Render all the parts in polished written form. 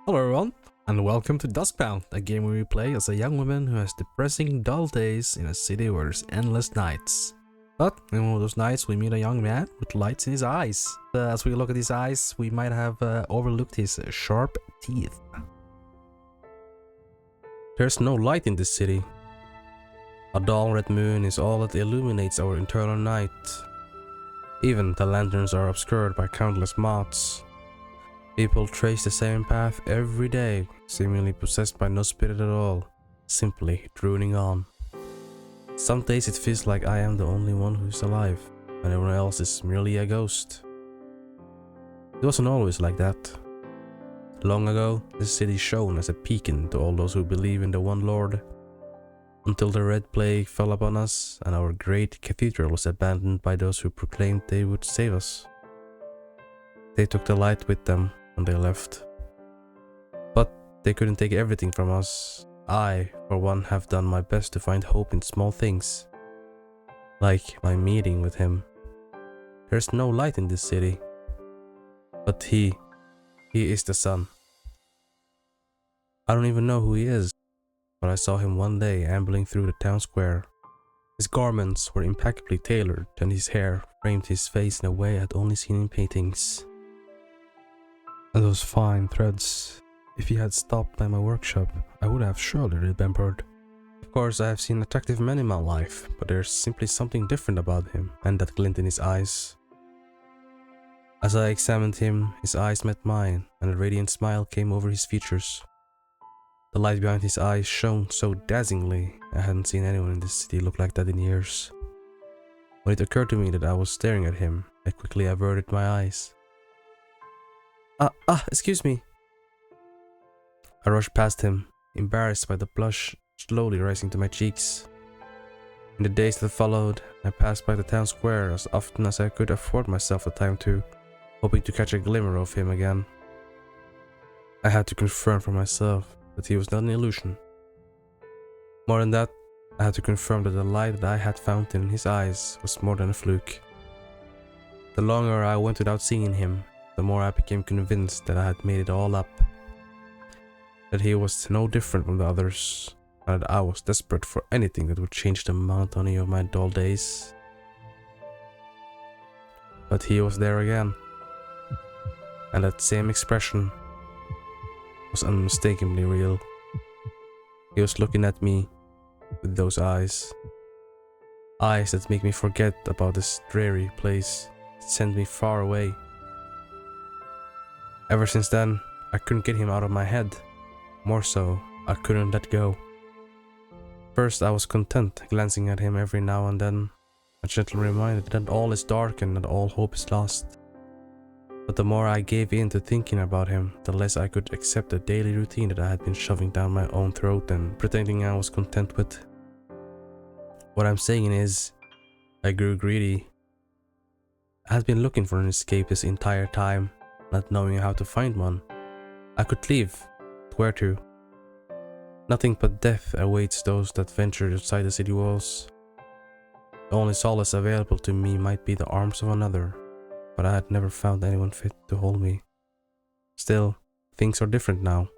Hello everyone, and welcome to Duskbound, a game where we play as a young woman who has depressing, dull days in a city where there's endless nights. But in one of those nights we meet a young man with lights in his eyes. As we look at his eyes, we might have overlooked his sharp teeth. There's no light in this city. A dull red moon is all that illuminates our eternal night. Even the lanterns are obscured by countless moths. People trace the same path every day, seemingly possessed by no spirit at all, simply droning on. Some days it feels like I am the only one who's alive, and everyone else is merely a ghost. It wasn't always like that. Long ago, this city shone as a beacon to all those who believe in the one Lord, until the Red Plague fell upon us and our great cathedral was abandoned by those who proclaimed they would save us. They took the light with them and they left. But they couldn't take everything from us. I, for one, have done my best to find hope in small things, like my meeting with him. There's no light in this city, but he is the sun. I don't even know who he is, but I saw him one day ambling through the town square. His garments were impeccably tailored, and his hair framed his face in a way I'd only seen in paintings. And those fine threads. If he had stopped by my workshop, I would have surely remembered. Of course, I have seen attractive men in my life, but there's simply something different about him, and that glint in his eyes. As I examined him, his eyes met mine, and a radiant smile came over his features. The light behind his eyes shone so dazzlingly, I hadn't seen anyone in this city look like that in years. When it occurred to me that I was staring at him, I quickly averted my eyes. Excuse me. I rushed past him, embarrassed by the blush slowly rising to my cheeks. In the days that followed, I passed by the town square as often as I could afford myself the time to, hoping to catch a glimmer of him again. I had to confirm for myself that he was not an illusion. More than that, I had to confirm that the light that I had found in his eyes was more than a fluke. The longer I went without seeing him, the more I became convinced that I had made it all up. That he was no different from the others, and that I was desperate for anything that would change the monotony of my dull days. But he was there again, and that same expression was unmistakably real. He was looking at me with those eyes. Eyes that make me forget about this dreary place, that send me far away. Ever since then, I couldn't get him out of my head. More so, I couldn't let go. First, I was content glancing at him every now and then, a gentle reminder that all is dark and that all hope is lost. But the more I gave in to thinking about him, the less I could accept the daily routine that I had been shoving down my own throat and pretending I was content with. What I'm saying is, I grew greedy. I had been looking for an escape this entire time, not knowing how to find one. I could leave, but where to? Nothing but death awaits those that venture outside the city walls. The only solace available to me might be the arms of another, but I had never found anyone fit to hold me. Still, things are different now.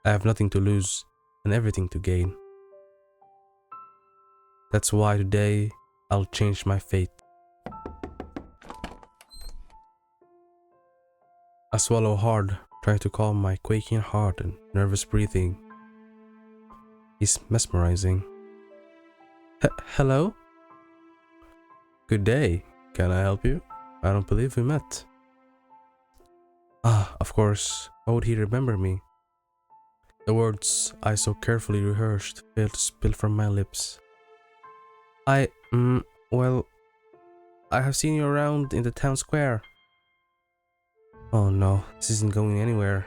I have nothing to lose and everything to gain. That's why today I'll change my fate. I swallow hard, trying to calm my quaking heart and nervous breathing. He's mesmerizing. Hello? Good day. Can I help you? I don't believe we met. Of course. How would he remember me? The words I so carefully rehearsed failed to spill from my lips. Well, I have seen you around in the town square. Oh no, this isn't going anywhere.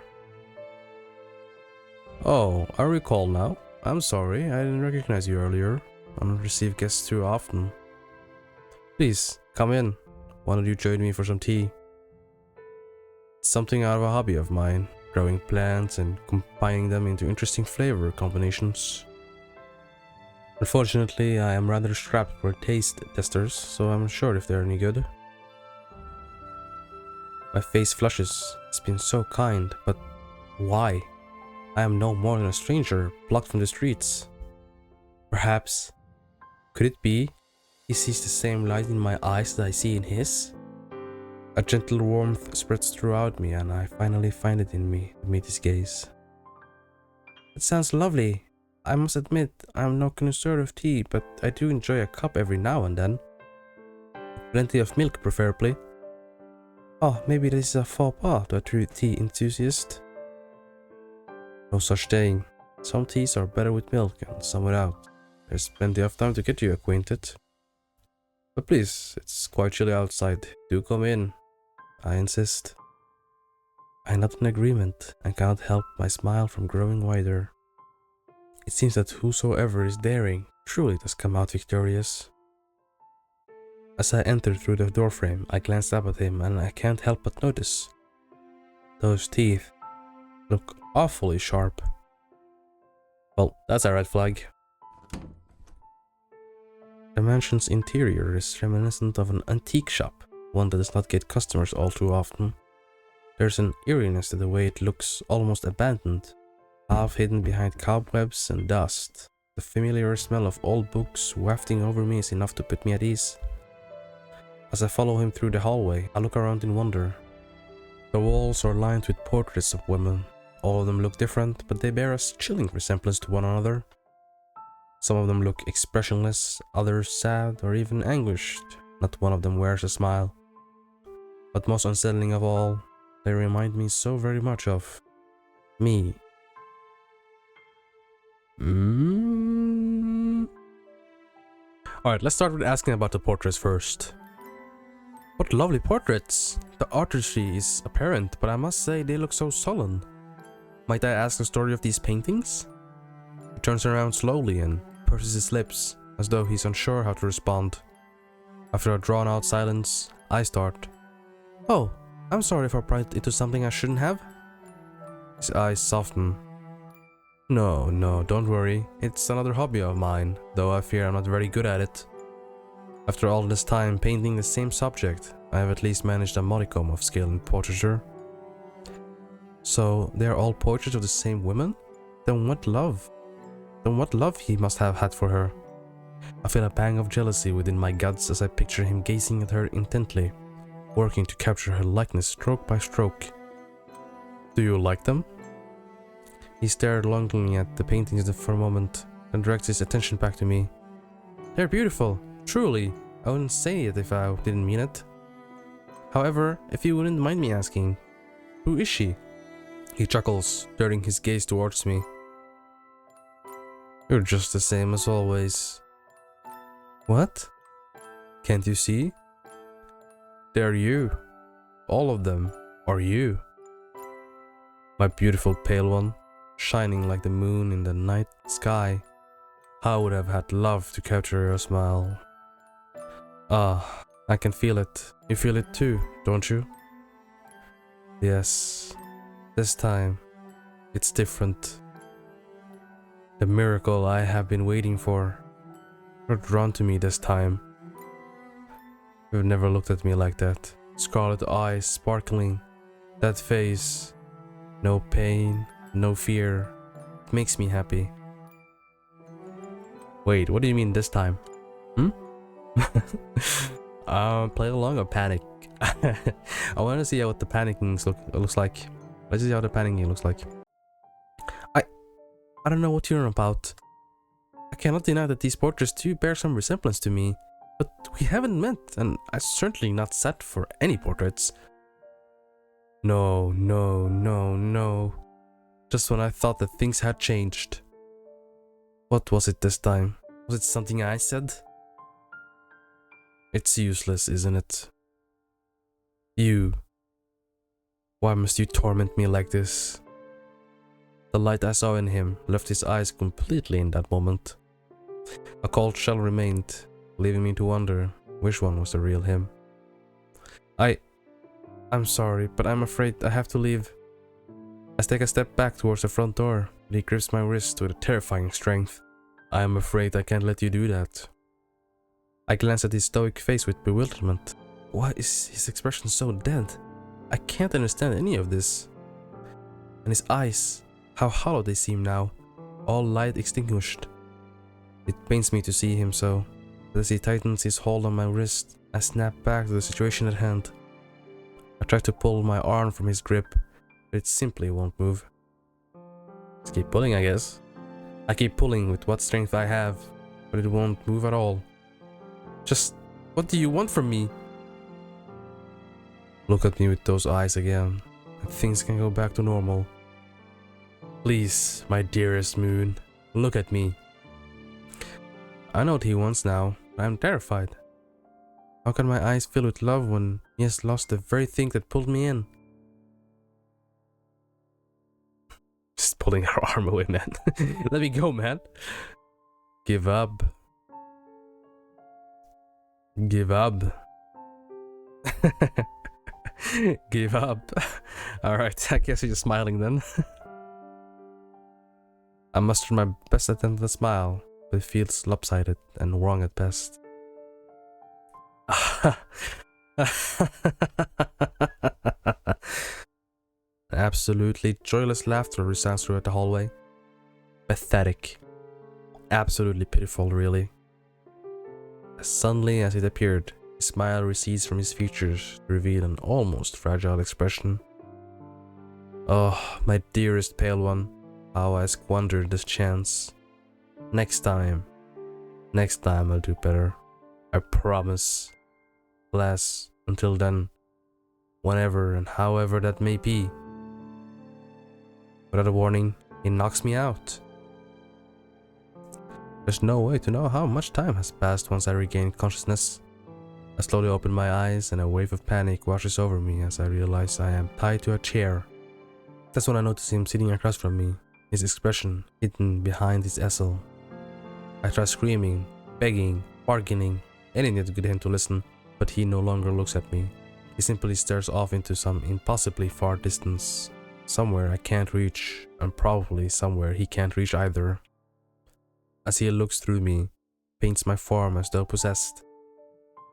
Oh, I recall now. I'm sorry, I didn't recognize you earlier. I don't receive guests too often. Please, come in. Why don't you join me for some tea? It's something out of a hobby of mine, growing plants and combining them into interesting flavor combinations. Unfortunately, I am rather strapped for taste testers, so I'm unsure if they're any good. My face flushes. It's been so kind, but Why? I am no more than a stranger, plucked from the streets. Perhaps, could it be he sees the same light in my eyes that I see in his? A gentle warmth spreads throughout me, and I finally find it in me to meet his gaze. It sounds lovely. I must admit, I am no connoisseur of tea, but I do enjoy a cup every now and then. Plenty of milk, preferably. Oh, maybe this is a faux pas to a true tea enthusiast. No such thing. Some teas are better with milk and some without. There's plenty of time to get you acquainted. But please, it's quite chilly outside. Do come in. I insist. I nod in agreement and cannot help my smile from growing wider. It seems that whosoever is daring truly does come out victorious. As I entered through the doorframe, I glanced up at him and I can't help but notice. Those teeth look awfully sharp. Well, that's a red flag. The mansion's interior is reminiscent of an antique shop, one that does not get customers all too often. There's an eeriness to the way it looks, almost abandoned, half hidden behind cobwebs and dust. The familiar smell of old books wafting over me is enough to put me at ease. As I follow him through the hallway, I look around in wonder. The walls are lined with portraits of women. All of them look different, but they bear a chilling resemblance to one another. Some of them look expressionless, others sad or even anguished. Not one of them wears a smile. But most unsettling of all, they remind me so very much of me. Alright, let's start with asking about the portraits first. What lovely portraits! The artistry is apparent, but I must say they look so sullen. Might I ask the story of these paintings? He turns around slowly and purses his lips, as though he's unsure how to respond. After a drawn-out silence, I start. Oh, I'm sorry if I pried into something I shouldn't have. His eyes soften. No, don't worry. It's another hobby of mine, though I fear I'm not very good at it. After all this time painting the same subject, I have at least managed a modicum of skill in portraiture. So, they are all portraits of the same woman? Then what love he must have had for her. I feel a pang of jealousy within my guts as I picture him gazing at her intently, working to capture her likeness stroke by stroke. Do you like them? He stared longingly at the paintings for a moment, and directs his attention back to me. They're beautiful, truly. I wouldn't say it if I didn't mean it. However, if you wouldn't mind me asking, who is she? He chuckles, turning his gaze towards me. You're just the same as always. What? Can't you see? They're you. All of them are you. My beautiful pale one, shining like the moon in the night sky. I would have had love to capture your smile. Ah, I can feel it. You feel it too, don't you? Yes. This time, it's different. The miracle I have been waiting for. You're drawn to me this time. You've never looked at me like that. Scarlet eyes sparkling. That face. No pain, no fear. It makes me happy. Wait, what do you mean this time? Play along or panic? I want to see what the panicking looks like. Let's see how the panicking looks like. I don't know what you're about. I cannot deny that these portraits too bear some resemblance to me. But we haven't met, and I'm certainly not set for any portraits. No. Just when I thought that things had changed. What was it this time? Was it something I said? It's useless, isn't it? You. Why must you torment me like this? The light I saw in him left his eyes completely in that moment. A cold shell remained, leaving me to wonder which one was the real him. I'm sorry, but I'm afraid I have to leave. I take a step back towards the front door, but he grips my wrist with a terrifying strength. I am afraid I can't let you do that. I glance at his stoic face with bewilderment. Why is his expression so dead? I can't understand any of this. And his eyes, how hollow they seem now, all light extinguished. It pains me to see him so, but as he tightens his hold on my wrist, I snap back to the situation at hand. I try to pull my arm from his grip, but it simply won't move. Just keep pulling, I guess. I keep pulling with what strength I have, but it won't move at all. Just, what do you want from me? Look at me with those eyes again, and things can go back to normal. Please, my dearest moon, look at me. I know what he wants now, but I'm terrified. How can my eyes fill with love when he has lost the very thing that pulled me in? Just pulling her arm away, man. Let me go, man. Give up. Give up. Give up. Alright, I guess you're just smiling then. I mustered my best attempt at a smile, but it feels lopsided and wrong at best. Absolutely joyless laughter resounds throughout the hallway. Pathetic. Absolutely pitiful, really. As suddenly as it appeared, his smile recedes from his features to reveal an almost fragile expression. Oh, my dearest pale one, how I squandered this chance. Next time I'll do better. I promise. Alas, until then, whenever and however that may be. Without a warning, he knocks me out. There's no way to know how much time has passed once I regain consciousness. I slowly open my eyes and a wave of panic washes over me as I realize I am tied to a chair. That's when I notice him sitting across from me, his expression hidden behind his easel. I try screaming, begging, bargaining, anything to get him to listen, but he no longer looks at me. He simply stares off into some impossibly far distance, somewhere I can't reach, and probably somewhere he can't reach either. As he looks through me, paints my form as though possessed.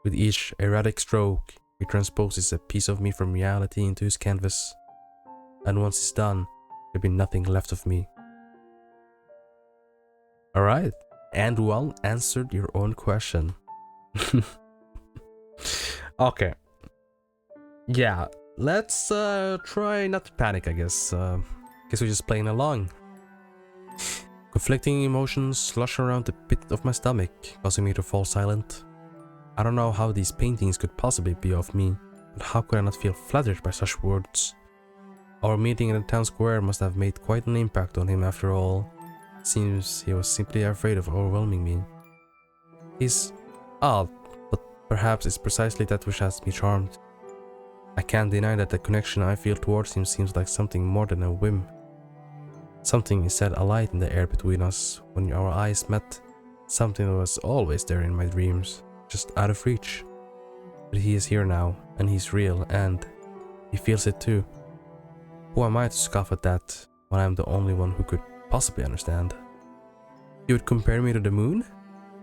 With each erratic stroke, he transposes a piece of me from reality into his canvas. And once it's done, there'll be nothing left of me. Alright, and well answered your own question. Okay. Yeah, let's try not to panic, I guess. Guess we're just playing along. Conflicting emotions slush around the pit of my stomach, causing me to fall silent. I don't know how these paintings could possibly be of me, but how could I not feel flattered by such words? Our meeting in the town square must have made quite an impact on him after all. It seems he was simply afraid of overwhelming me. He's odd, but perhaps it's precisely that which has me charmed. I can't deny that the connection I feel towards him seems like something more than a whim. Something is set alight in the air between us when our eyes met, something that was always there in my dreams, just out of reach. But he is here now, and he's real, and he feels it too. Who am I to scoff at that, when I'm the only one who could possibly understand? You would compare me to the moon?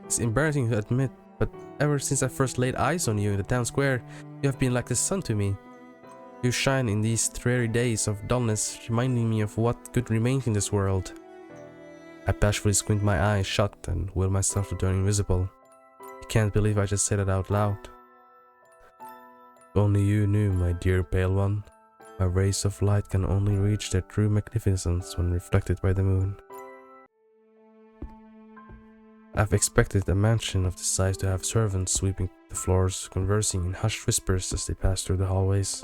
It's embarrassing to admit, but ever since I first laid eyes on you in the town square, you have been like the sun to me. You shine in these dreary days of dullness, reminding me of what good remains in this world. I bashfully squint my eyes shut and will myself to turn invisible. I can't believe I just said it out loud. If only you knew, my dear pale one. My rays of light can only reach their true magnificence when reflected by the moon. I've expected a mansion of this size to have servants sweeping the floors, conversing in hushed whispers as they pass through the hallways.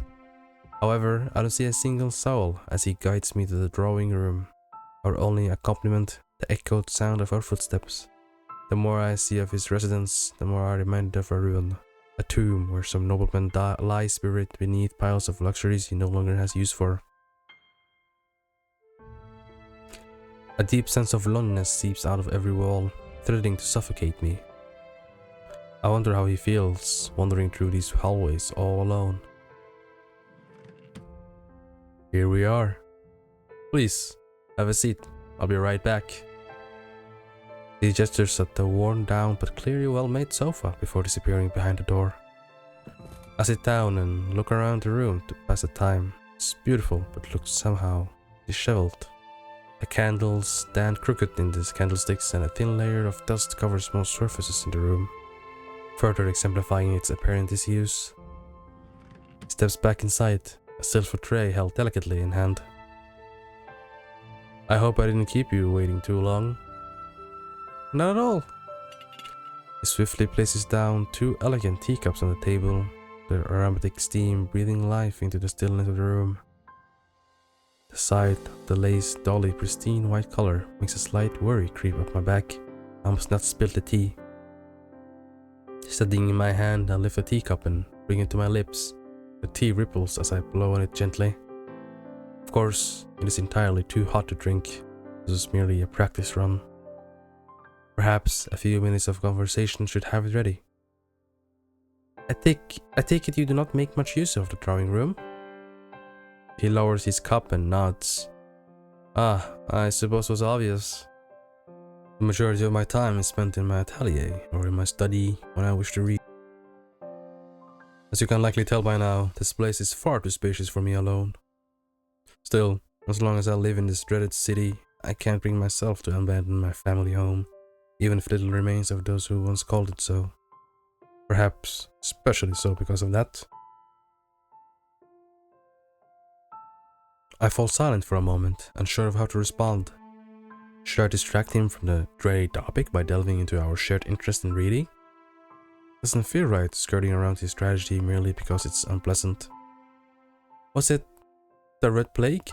However, I don't see a single soul as he guides me to the drawing room. Our only accompaniment, the echoed sound of our footsteps. The more I see of his residence, the more I'm reminded of a ruin. A tomb where some nobleman lies buried beneath piles of luxuries he no longer has use for. A deep sense of loneliness seeps out of every wall, threatening to suffocate me. I wonder how he feels, wandering through these hallways all alone. Here we are. Please, have a seat. I'll be right back. He gestures at the worn down but clearly well made sofa before disappearing behind the door. I sit down and look around the room to pass the time. It's beautiful but looks somehow disheveled. The candles stand crooked in the candlesticks, and a thin layer of dust covers most surfaces in the room, further exemplifying its apparent disuse. He steps back inside, a silver tray held delicately in hand. I hope I didn't keep you waiting too long. Not at all. He swiftly places down 2 elegant teacups on the table, their aromatic steam breathing life into the stillness of the room. The sight of the lace dolly pristine white color makes a slight worry creep up my back. I must not spill the tea. Steadying in my hand, I lift the teacup and bring it to my lips. The tea ripples as I blow on it gently. Of course, it is entirely too hot to drink. This is merely a practice run. Perhaps a few minutes of conversation should have it ready. I take it you do not make much use of the drawing room? He lowers his cup and nods. Ah, I suppose it was obvious. The majority of my time is spent in my atelier or in my study when I wish to read. As you can likely tell by now, this place is far too spacious for me alone. Still, as long as I live in this dreaded city, I can't bring myself to abandon my family home, even if little remains of those who once called it so. Perhaps especially so because of that. I fall silent for a moment, unsure of how to respond. Should I distract him from the dreary topic by delving into our shared interest in reading? Doesn't feel right skirting around his tragedy merely because it's unpleasant. Was it the Red Plague?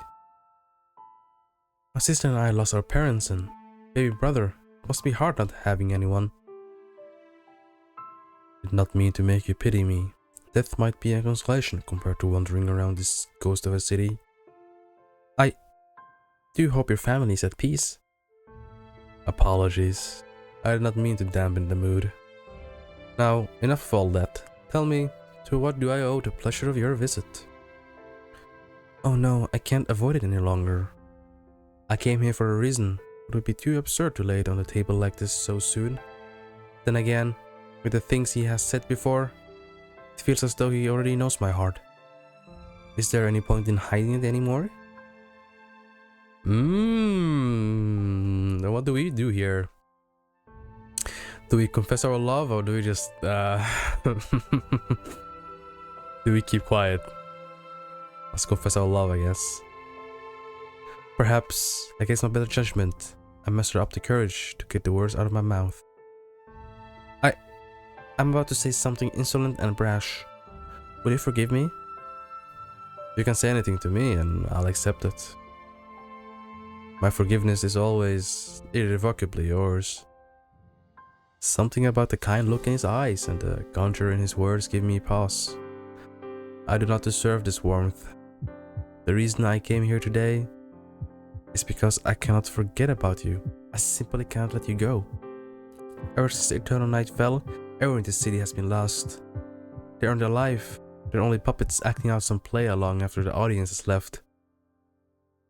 My sister and I lost our parents and baby brother. It must be hard not having anyone. Did not mean to make you pity me. Death might be a consolation compared to wandering around this ghost of a city. I do hope your family is at peace. Apologies. I did not mean to dampen the mood. Now, enough of all that. Tell me, to what do I owe the pleasure of your visit? Oh no, I can't avoid it any longer. I came here for a reason. It would be too absurd to lay it on the table like this so soon. Then again, with the things he has said before, it feels as though he already knows my heart. Is there any point in hiding it anymore? What do we do here? Do we confess our love or do we just do we keep quiet? Let's confess our love, I guess. Perhaps, against my better judgment, I muster up the courage to get the words out of my mouth. I'm about to say something insolent and brash. Will you forgive me? You can say anything to me and I'll accept it. My forgiveness is always irrevocably yours. Something about the kind look in his eyes and the contour in his words give me pause. I do not deserve this warmth. The reason I came here today is because I cannot forget about you. I simply can't let you go. Ever since the eternal night fell, everyone in this city has been lost. They aren't alive. They're only puppets acting out some play along after the audience has left.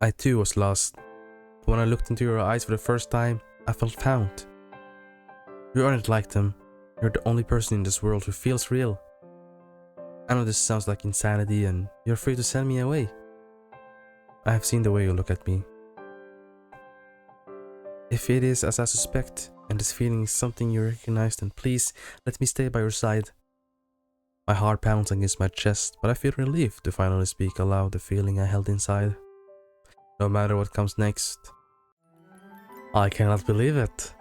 I too was lost. But when I looked into your eyes for the first time, I felt found. You aren't like them. You're the only person in this world who feels real. I know this sounds like insanity and you're free to send me away. I have seen the way you look at me. If it is as I suspect, and this feeling is something you recognize, then please let me stay by your side. My heart pounds against my chest, but I feel relieved to finally speak aloud the feeling I held inside. No matter what comes next. I cannot believe it.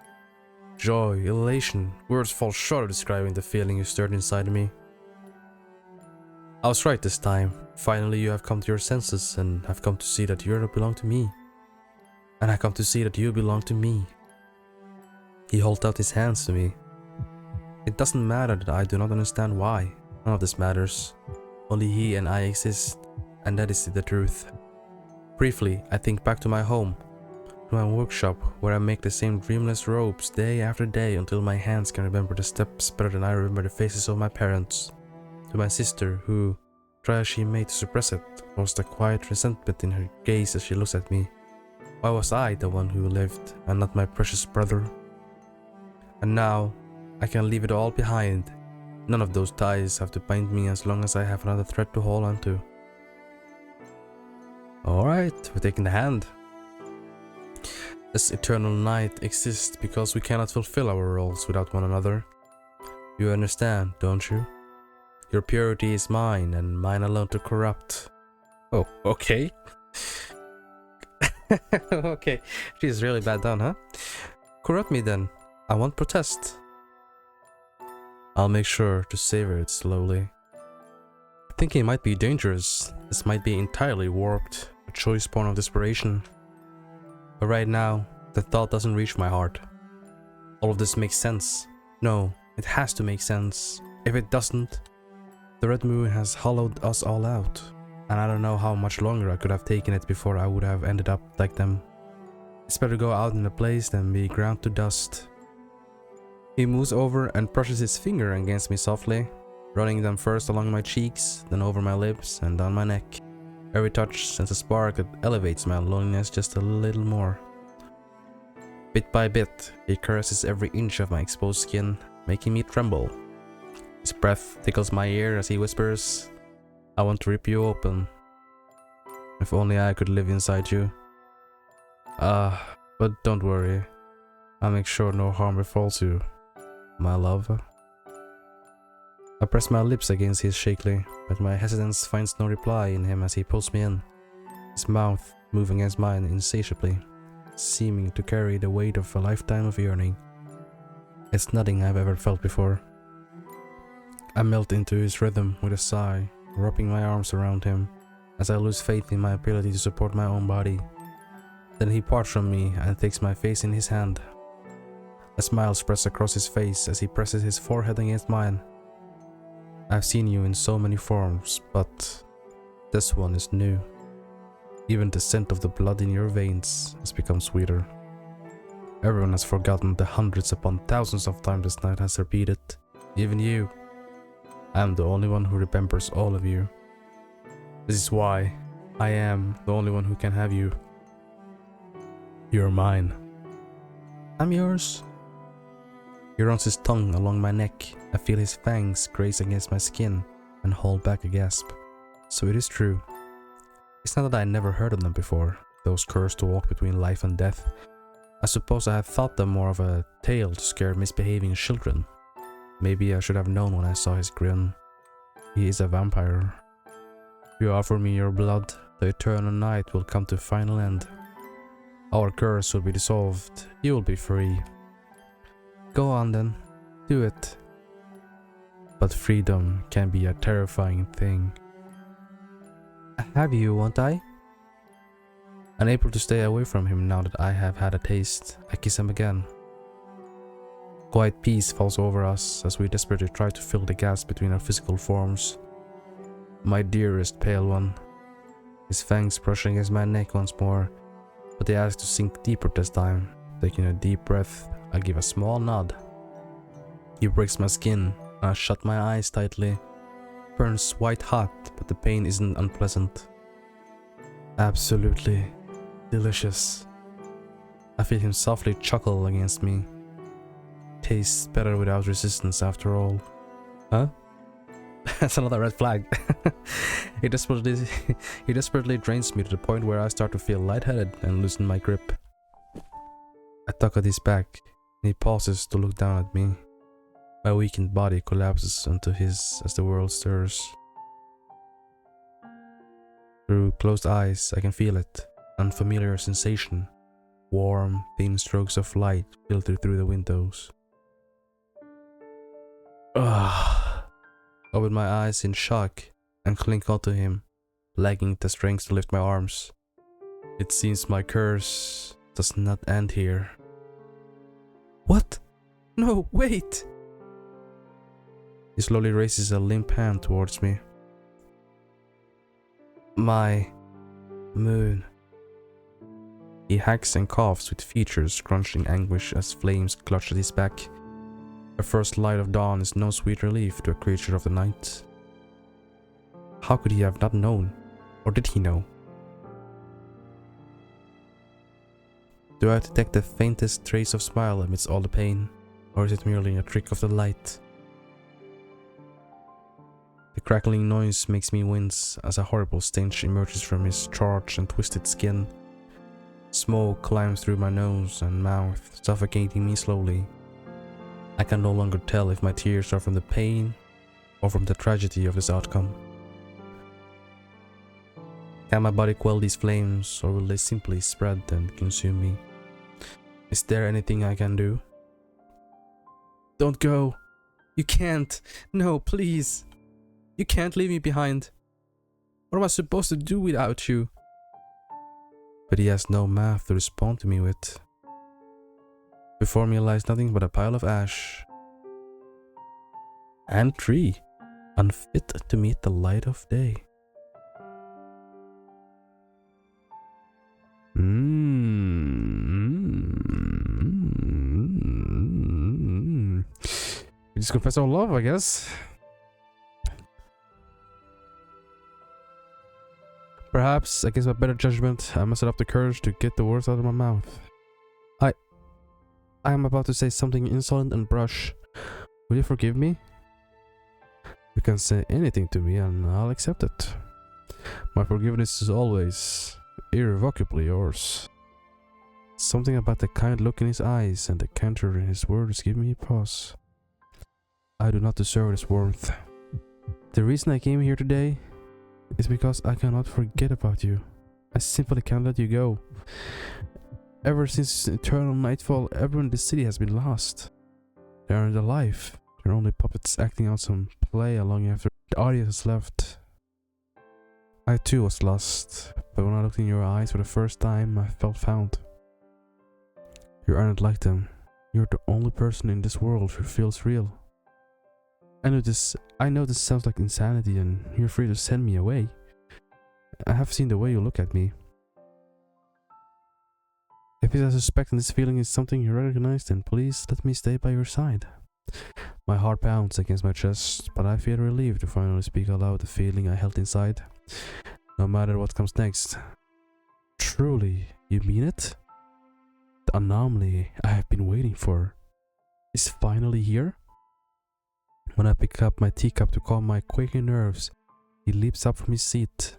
Joy, elation, words fall short of describing the feeling you stirred inside me. I was right this time. Finally you have come to your senses and have come to see that you belong to me. And I come to see that you belong to me. He holds out his hands to me. It doesn't matter that I do not understand why. None of this matters. Only he and I exist, and that is the truth. Briefly, I think back to my home, to my workshop where I make the same dreamless robes day after day until my hands can remember the steps better than I remember the faces of my parents. To my sister who, try as she may to suppress it, lost a quiet resentment in her gaze as she looks at me. Why was I the one who lived and not my precious brother? And now, I can leave it all behind. None of those ties have to bind me as long as I have another thread to hold on to. Alright, we're taking the hand. This eternal night exists because we cannot fulfill our roles without one another. You understand, don't you? Your purity is mine, and mine alone to corrupt. Oh, okay. Okay, she's really bad down, huh? Corrupt me then. I won't protest. I'll make sure to savor it slowly. Thinking it might be dangerous. This might be entirely warped, a choice born of desperation. But right now, the thought doesn't reach my heart. All of this makes sense. No, it has to make sense. If it doesn't, the red moon has hollowed us all out. And I don't know how much longer I could have taken it before I would have ended up like them. It's better go out in a place than be ground to dust. He moves over and brushes his finger against me softly, running them first along my cheeks, then over my lips and down my neck. Every touch sends a spark that elevates my loneliness just a little more. Bit by bit, he caresses every inch of my exposed skin, making me tremble. His breath tickles my ear as he whispers, "I want to rip you open. If only I could live inside you." But don't worry. I'll make sure no harm befalls you, my love. I press my lips against his shakily, but my hesitance finds no reply in him as he pulls me in, his mouth moving against mine insatiably, seeming to carry the weight of a lifetime of yearning. It's nothing I've ever felt before. I melt into his rhythm with a sigh, wrapping my arms around him as I lose faith in my ability to support my own body. Then he parts from me and takes my face in his hand. A smile spreads across his face as he presses his forehead against mine. I've seen you in so many forms, but this one is new. Even the scent of the blood in your veins has become sweeter. Everyone has forgotten the hundreds upon thousands of times this night has repeated. Even you. I'm the only one who remembers all of you. This is why I am the only one who can have you. You're mine. I'm yours. He runs his tongue along my neck. I feel his fangs graze against my skin and hold back a gasp. So it is true. It's not that I never heard of them before, those cursed to walk between life and death. I suppose I have thought them more of a tale to scare misbehaving children. Maybe I should have known when I saw his grin. He is a vampire. You offer me your blood, the eternal night will come to final end. Our curse will be dissolved, you will be free. Go on then, do it. But freedom can be a terrifying thing. I have you, won't I? Unable to stay away from him now that I have had a taste, I kiss him again. Quiet peace falls over us as we desperately try to fill the gaps between our physical forms. My dearest pale one. His fangs brushing against my neck once more, but they ask to sink deeper this time. Taking a deep breath, I give a small nod. He breaks my skin, and I shut my eyes tightly. Burns white hot, but the pain isn't unpleasant. Absolutely delicious. I feel him softly chuckle against me. Tastes better without resistance after all. Huh? That's another red flag. He desperately drains me to the point where I start to feel lightheaded and loosen my grip. I tug at his back, and he pauses to look down at me. My weakened body collapses onto his as the world stirs. Through closed eyes, I can feel it, unfamiliar sensation. Warm, thin strokes of light filter through the windows. Open my eyes in shock and cling onto him, lacking the strength to lift my arms. It seems my curse does not end here. What? No, wait! He slowly raises a limp hand towards me. My moon. He hacks and coughs with features crunched in anguish as flames clutch at his back. The first light of dawn is no sweet relief to a creature of the night. How could he have not known? Or did he know? Do I detect the faintest trace of smile amidst all the pain? Or is it merely a trick of the light? The The crackling noise makes me wince as a horrible stench emerges from his charred and twisted skin. Smoke climbs through my nose and mouth, suffocating me slowly. I can no longer tell if my tears are from the pain or from the tragedy of this outcome. Can my body quell these flames, or will they simply spread and consume me? Is there anything I can do? Don't go! You can't! No, please! You can't leave me behind! What am I supposed to do without you? But he has no mouth to respond to me with. Before me lies nothing but a pile of ash. And tree, unfit to meet the light of day. We just confess our love, I guess. Perhaps, against my better judgment, I mustered up the courage to get the words out of my mouth. I am about to say something insolent and brash. Will you forgive me? You can say anything to me and I'll accept it. My forgiveness is always irrevocably yours. Something about the kind look in his eyes and the canter in his words give me pause. I do not deserve this warmth. The reason I came here today is because I cannot forget about you. I simply can't let you go. Ever since eternal nightfall, everyone in the city has been lost. They aren't alive. They're only puppets acting out some play long after the audience has left. I too was lost, but when I looked in your eyes for the first time, I felt found. You aren't like them. You're the only person in this world who feels real. I know this sounds like insanity, and you're free to send me away. I have seen the way you look at me. If I suspect this feeling is something you recognize, then please let me stay by your side. My heart pounds against my chest, but I feel relieved to finally speak aloud the feeling I held inside. No matter what comes next. Truly, you mean it? The anomaly I have been waiting for is finally here? When I pick up my teacup to calm my quaking nerves, he leaps up from his seat.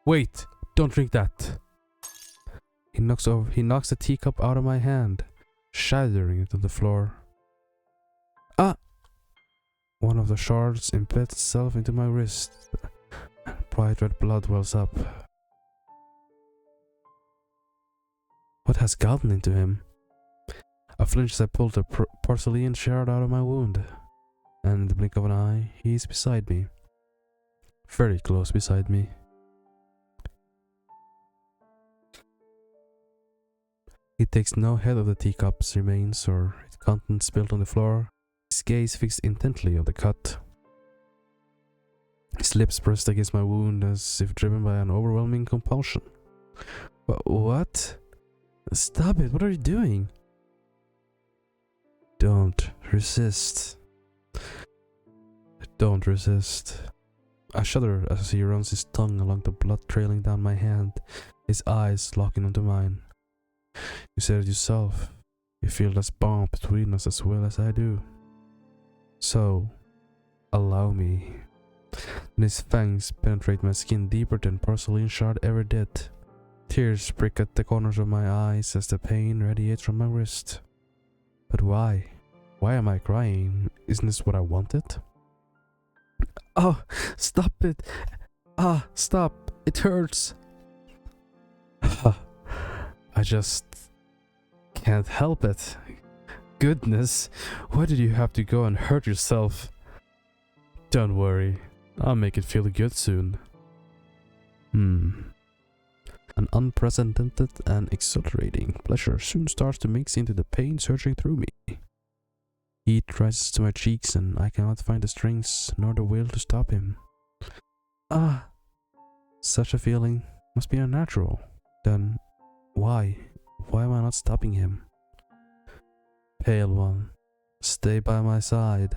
Wait! Don't drink that! He knocks the teacup out of my hand, shattering it on the floor. Ah! One of the shards embeds itself into my wrist, and bright red blood wells up. What has gotten into him? I flinch as I pull the porcelain shard out of my wound, and in the blink of an eye, he is beside me. Very close beside me. He takes no heed of the teacup's remains or its contents spilled on the floor, his gaze fixed intently on the cut. His lips pressed against my wound as if driven by an overwhelming compulsion. What? Stop it, what are you doing? Don't resist. Don't resist. I shudder as he runs his tongue along the blood trailing down my hand, his eyes locking onto mine. You said it yourself. You feel this bond between us as well as I do. So, allow me. And his fangs penetrate my skin deeper than porcelain shard ever did. Tears prick at the corners of my eyes as the pain radiates from my wrist. But why? Why am I crying? Isn't this what I wanted? Oh, stop it! Ah, stop! It hurts! I just can't help it. Goodness, why did you have to go and hurt yourself? Don't worry, I'll make it feel good soon. An unprecedented and exhilarating pleasure soon starts to mix into the pain surging through me. Heat rises to my cheeks and I cannot find the strength nor the will to stop him. Ah! Such a feeling must be unnatural. Then why? Why am I not stopping him? Pale one, stay by my side.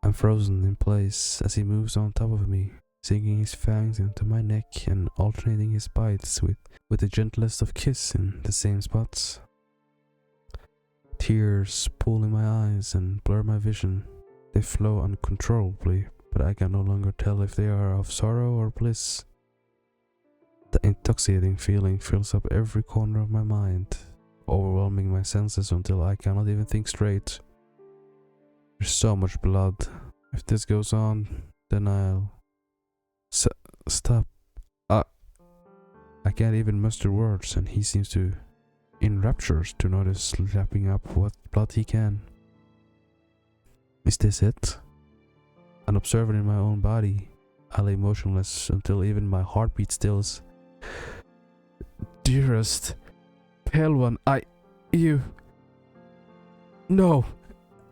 I'm frozen in place as he moves on top of me, sinking his fangs into my neck and alternating his bites with the gentlest of kisses in the same spots. Tears pool in my eyes and blur my vision. They flow uncontrollably, but I can no longer tell if they are of sorrow or bliss. The intoxicating feeling fills up every corner of my mind, overwhelming my senses until I cannot even think straight. There's so much blood. If this goes on, then I'll... Stop. I can't even muster words, and he seems to in raptures to notice lapping up what blood he can. Is this it? Unobservant in my own body, I lay motionless until even my heartbeat stills. Dearest, pale one, you... No!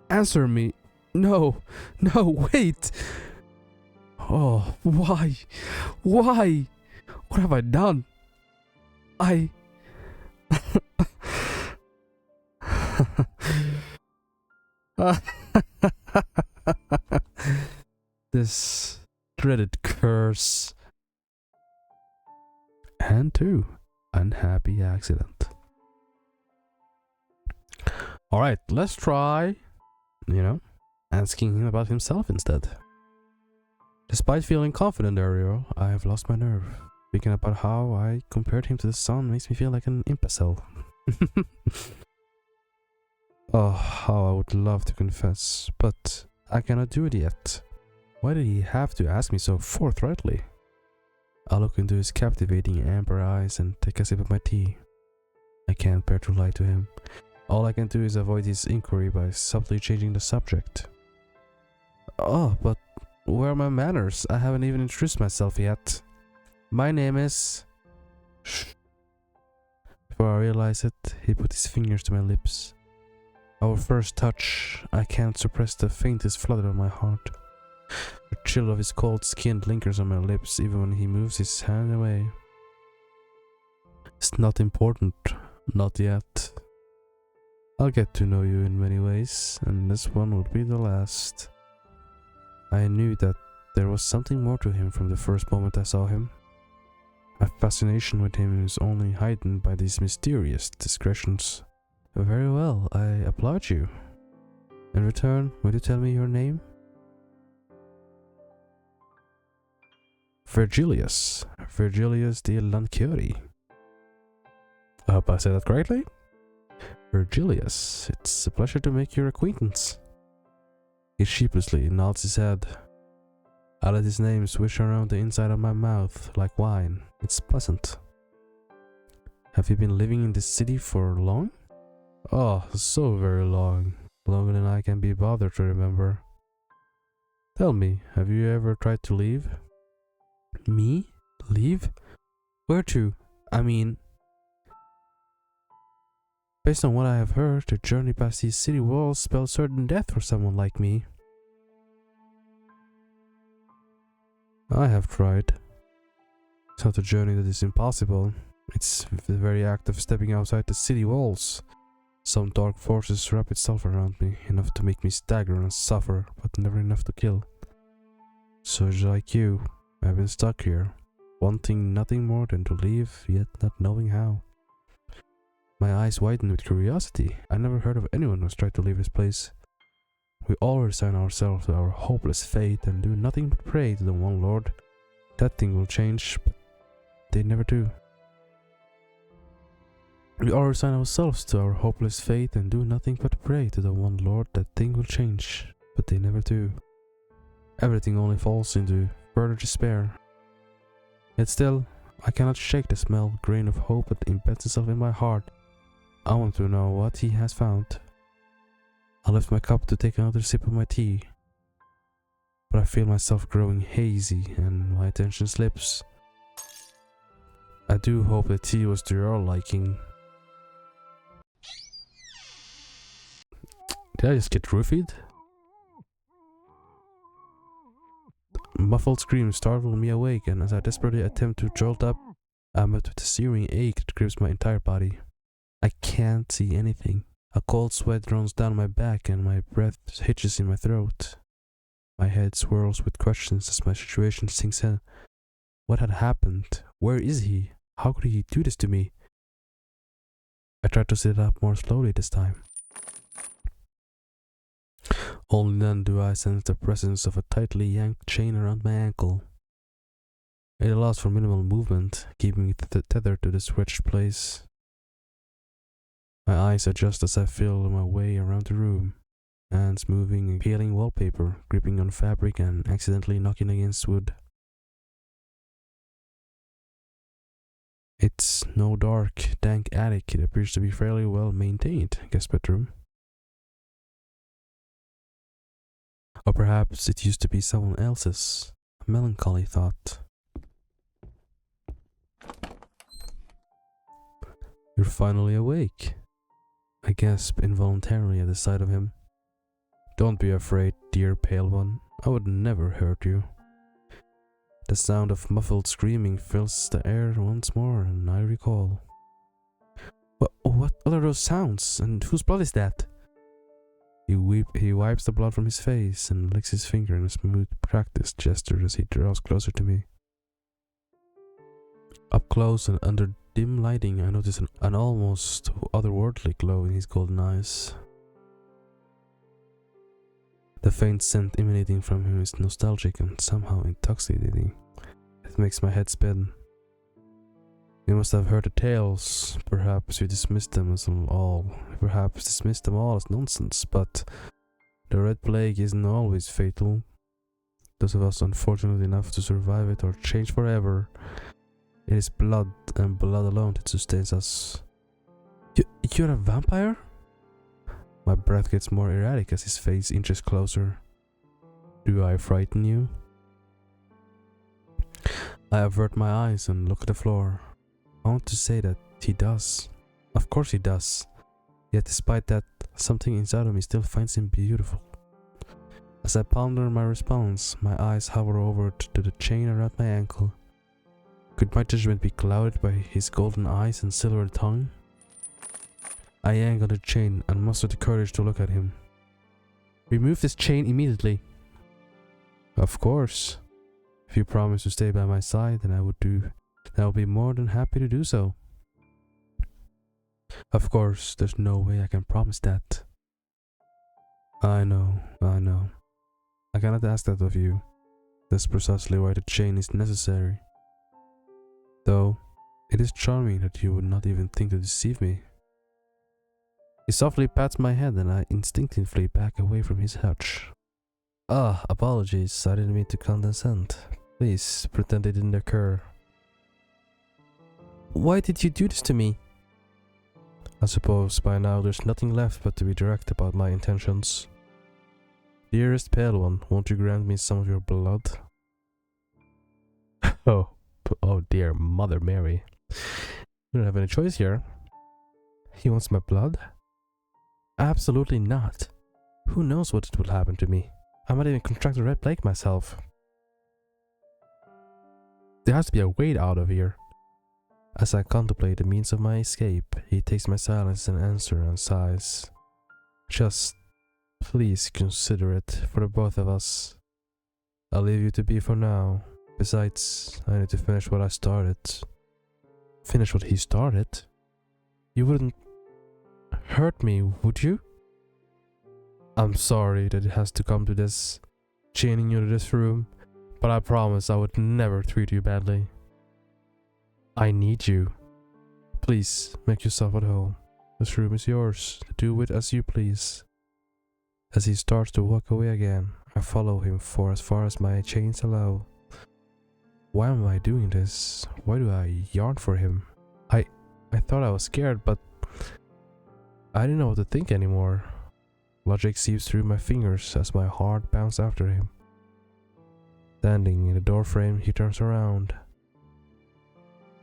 Answer me! No! No, wait! Oh, why? Why? What have I done? This dreaded curse. And 2. Unhappy accident. Alright, let's try, asking him about himself instead. Despite feeling confident earlier, I have lost my nerve. Thinking about how I compared him to the sun makes me feel like an imbecile. Oh, how I would love to confess, but I cannot do it yet. Why did he have to ask me so forthrightly? I look into his captivating amber eyes and take a sip of my tea. I can't bear to lie to him. All I can do is avoid his inquiry by subtly changing the subject. Oh, but where are my manners? I haven't even introduced myself yet. My name is... Shh. Before I realize it, he put his fingers to my lips. Our first touch, I can't suppress the faintest flutter of my heart. The chill of his cold skin lingers on my lips even when he moves his hand away. It's not important, not yet. I'll get to know you in many ways, and this one will be the last. I knew that there was something more to him from the first moment I saw him. My fascination with him is only heightened by these mysterious discretions. Very well, I applaud you. In return, will you tell me your name? Virgilius de Lancieri. I hope I said that correctly. Virgilius, it's a pleasure to make your acquaintance. He sheepishly nods his head. I let his name swish around the inside of my mouth like wine. It's pleasant. Have you been living in this city for long? Oh, so very long. Longer than I can be bothered to remember. Tell me, have you ever tried to leave? Me? Leave? Where to? I mean... Based on what I have heard, the journey past these city walls spells certain death for someone like me. I have tried. It's not a journey that is impossible. It's the very act of stepping outside the city walls. Some dark forces wrap itself around me, enough to make me stagger and suffer, but never enough to kill. So just like you, I've been stuck here, wanting nothing more than to leave, yet not knowing how. My eyes widen with curiosity. I never heard of anyone who's tried to leave this place. We all resign ourselves to our hopeless fate and do nothing but pray to the one Lord. That thing will change, but they never do. We all resign ourselves to our hopeless fate and do nothing but pray to the one Lord that thing will change, but they never do. Everything only falls into further despair. Yet still, I cannot shake the small grain of hope that embeds itself in my heart. I want to know what he has found. I lift my cup to take another sip of my tea, but I feel myself growing hazy and my attention slips. I do hope the tea was to your liking. Did I just get roofied? Muffled screams startle me awake, and as I desperately attempt to jolt up, I'm met with a searing ache that grips my entire body. I can't see anything. A cold sweat runs down my back and my breath hitches in my throat. My head swirls with questions as my situation sinks in. What had happened? Where is he? How could he do this to me? I tried to sit up more slowly this time. Only then do I sense the presence of a tightly yanked chain around my ankle. It allows for minimal movement, keeping me tethered to the switched place. My eyes adjust as I feel my way around the room, hands moving and peeling wallpaper, gripping on fabric and accidentally knocking against wood. It's no dark, dank attic. It appears to be fairly well maintained, guest bedroom. Or perhaps it used to be someone else's. A melancholy thought. You're finally awake. I gasp involuntarily at the sight of him. Don't be afraid, dear pale one. I would never hurt you. The sound of muffled screaming fills the air once more, and I recall. What are those sounds? And whose blood is that? He wipes the blood from his face and licks his finger in a smooth, practiced gesture as he draws closer to me. Up close and under dim lighting, I notice an almost otherworldly glow in his golden eyes. The faint scent emanating from him is nostalgic and somehow intoxicating. It makes my head spin. You must have heard the tales. Perhaps you dismissed them as nonsense, but the Red Plague isn't always fatal. Those of us unfortunate enough to survive it or change forever. It is blood and blood alone that sustains us. You're a vampire? My breath gets more erratic as his face inches closer. Do I frighten you? I avert my eyes and look at the floor. I want to say that he does. Of course he does. Yet despite that, something inside of me still finds him beautiful. As I ponder my response, my eyes hover over to the chain around my ankle. Could my judgment be clouded by his golden eyes and silver tongue? I yank on the chain and muster the courage to look at him. Remove this chain immediately. Of course. If you promise to stay by my side, then I would be more than happy to do so. Of course, there's no way I can promise that. I know. I cannot ask that of you. That's precisely why the chain is necessary. Though, it is charming that you would not even think to deceive me. He softly pats my head and I instinctively back away from his touch. Apologies, I didn't mean to condescend. Please, pretend it didn't occur. Why did you do this to me? I suppose by now there's nothing left but to be direct about my intentions. Dearest pale one, won't you grant me some of your blood? Oh dear Mother Mary. You don't have any choice here. He wants my blood? Absolutely not. Who knows what it will happen to me? I might even contract the Red Plague myself. There has to be a way out of here. As I contemplate the means of my escape, he takes my silence as an answer and sighs. Just please consider it for the both of us. I'll leave you to be for now. Besides, I need to finish what I started. Finish what he started? You wouldn't hurt me, would you? I'm sorry that it has to come to this, chaining you to this room, but I promise I would never treat you badly. I need you. Please, make yourself at home. This room is yours. Do with as you please. As he starts to walk away again, I follow him for as far as my chains allow. Why am I doing this? Why do I yearn for him? I thought I was scared, but I didn't know what to think anymore. Logic seeps through my fingers as my heart bounds after him. Standing in the doorframe, he turns around.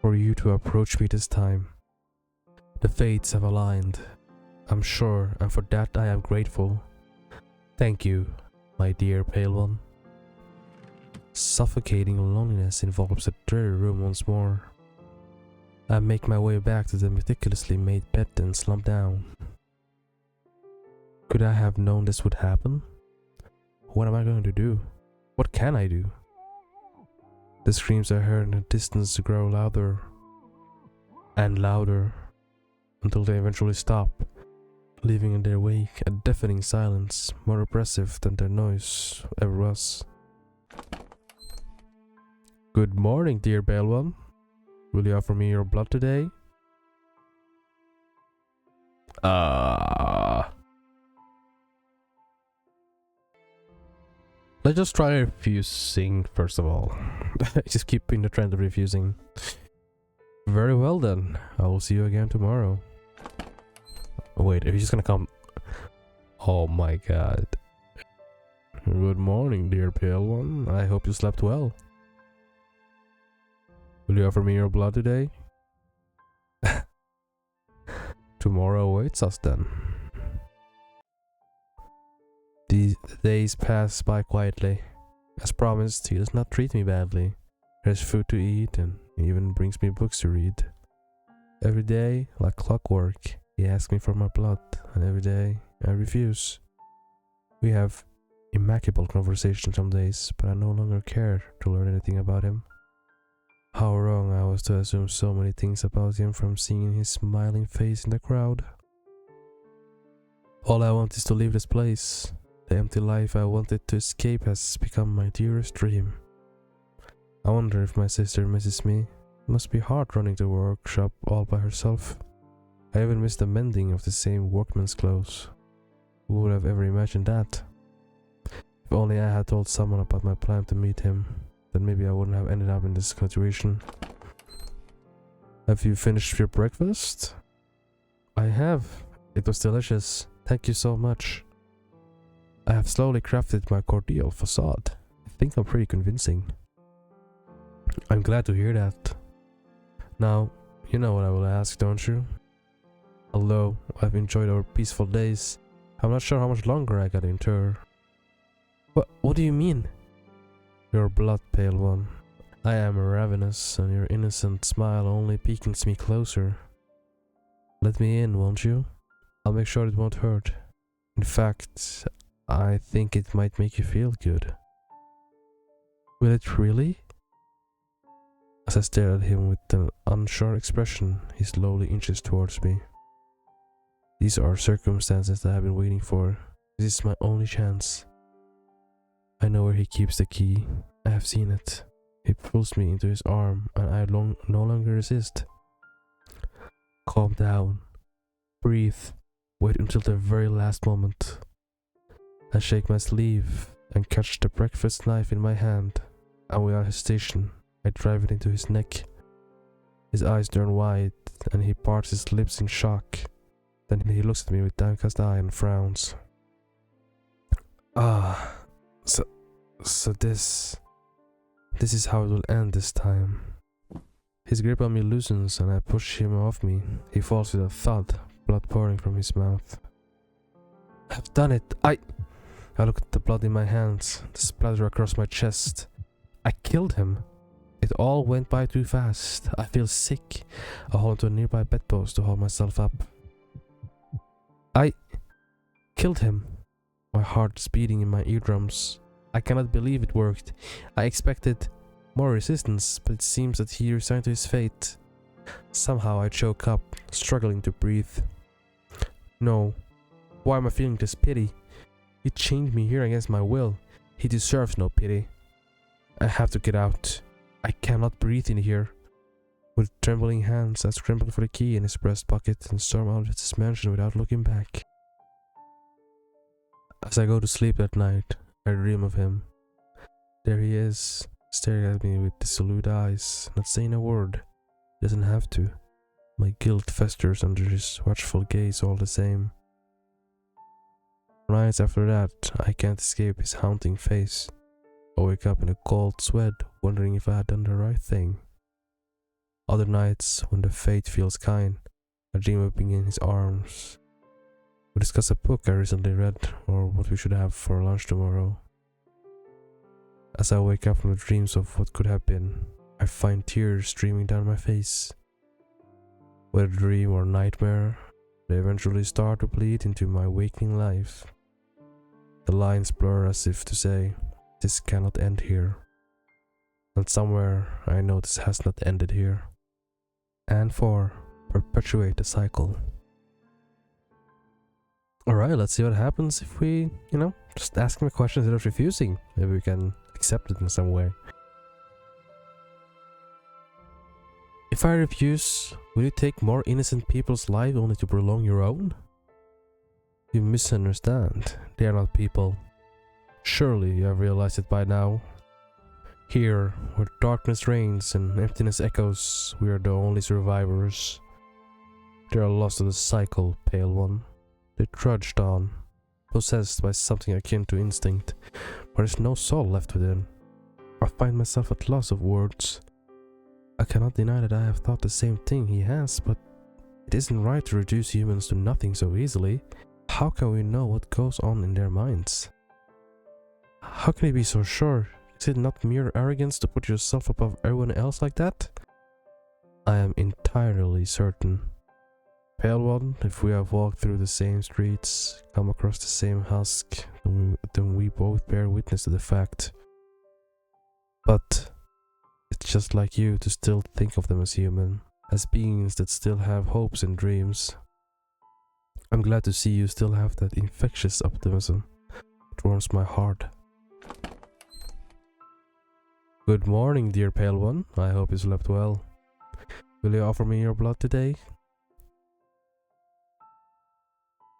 For you to approach me this time. The fates have aligned, I'm sure, and for that I am grateful. Thank you, my dear pale one. Suffocating loneliness envelops the dreary room once more. I make my way back to the meticulously made bed and slump down. Could I have known this would happen? What am I going to do? What can I do? The screams I heard in the distance grow louder and louder until they eventually stop, leaving in their wake a deafening silence more oppressive than their noise ever was. Good morning, dear pale one. Will you offer me your blood today? Let's just try refusing first of all. Just keeping the trend of refusing. Very well then. I will see you again tomorrow. Oh, wait, are you just gonna come? Oh my god. Good morning, dear pale one. I hope you slept well. Will you offer me your blood today? Tomorrow awaits us then. The days pass by quietly. As promised, he does not treat me badly. There's food to eat and he even brings me books to read. Every day, like clockwork, he asks me for my blood, and every day I refuse. We have immaculate conversations some days, but I no longer care to learn anything about him. How wrong I was to assume so many things about him from seeing his smiling face in the crowd. All I want is to leave this place. The empty life I wanted to escape has become my dearest dream. I wonder if my sister misses me. It must be hard running the workshop all by herself. I even missed the mending of the same workman's clothes. Who would have ever imagined that? If only I had told someone about my plan to meet him, then maybe I wouldn't have ended up in this situation. Have you finished your breakfast? I have. It was delicious. Thank you so much. I have slowly crafted my cordial facade. I think I'm pretty convincing. I'm glad to hear that. Now, you know what I will ask, don't you? Although I've enjoyed our peaceful days, I'm not sure how much longer I gotta endure. What do you mean? Your blood, pale one. I am ravenous, and your innocent smile only beckons me closer. Let me in, won't you? I'll make sure it won't hurt. In fact, I think it might make you feel good. Will it really? As I stare at him with an unsure expression, he slowly inches towards me. These are circumstances that I've been waiting for. This is my only chance. I know where he keeps the key. I have seen it. He pulls me into his arm, and I no longer resist. Calm down. Breathe. Wait until the very last moment. I shake my sleeve and catch the breakfast knife in my hand, and without hesitation, I drive it into his neck. His eyes turn wide, and he parts his lips in shock. Then he looks at me with downcast eye and frowns. So this is how it will end this time. His grip on me loosens, and I push him off me. He falls with a thud, blood pouring from his mouth. I've done it. I look at the blood in my hands, the splatter across my chest. I killed him. It all went by too fast. I feel sick. I hold onto a nearby bedpost to hold myself up. I killed him. My heart is beating in my eardrums. I cannot believe it worked. I expected more resistance, but it seems that he resigned to his fate. Somehow I choke up, struggling to breathe. No. Why am I feeling this pity? He chained me here against my will. He deserves no pity. I have to get out. I cannot breathe in here. With trembling hands, I scramble for the key in his breast pocket and storm out of this mansion without looking back. As I go to sleep that night, I dream of him. There he is, staring at me with dissolute eyes, not saying a word. He doesn't have to. My guilt festers under his watchful gaze all the same. Nights after that, I can't escape his haunting face. I wake up in a cold sweat, wondering if I had done the right thing. Other nights, when the fate feels kind, I dream of being in his arms. We discuss a book I recently read, or what we should have for lunch tomorrow. As I wake up from the dreams of what could have been, I find tears streaming down my face. Whether dream or nightmare, they eventually start to bleed into my waking life. The lines blur as if to say, this cannot end here. And somewhere I know this has not ended here. And perpetuate the cycle. Alright, let's see what happens if we, just ask him a question instead of refusing. Maybe we can accept it in some way. If I refuse, will you take more innocent people's lives only to prolong your own? You misunderstand. They are not people. Surely you have realized it by now. Here, where darkness reigns and emptiness echoes, we are the only survivors. They are lost to the cycle, Pale One. They trudged on, possessed by something akin to instinct, but there is no soul left within. I find myself at loss of words. I cannot deny that I have thought the same thing he has, but it isn't right to reduce humans to nothing so easily. How can we know what goes on in their minds? How can you be so sure? Is it not mere arrogance to put yourself above everyone else like that? I am entirely certain. Pale One, if we have walked through the same streets, come across the same husk, then we both bear witness to the fact. But it's just like you to still think of them as human, as beings that still have hopes and dreams. I'm glad to see you still have that infectious optimism. It warms my heart. Good morning, dear Pale One. I hope you slept well. Will you offer me your blood today?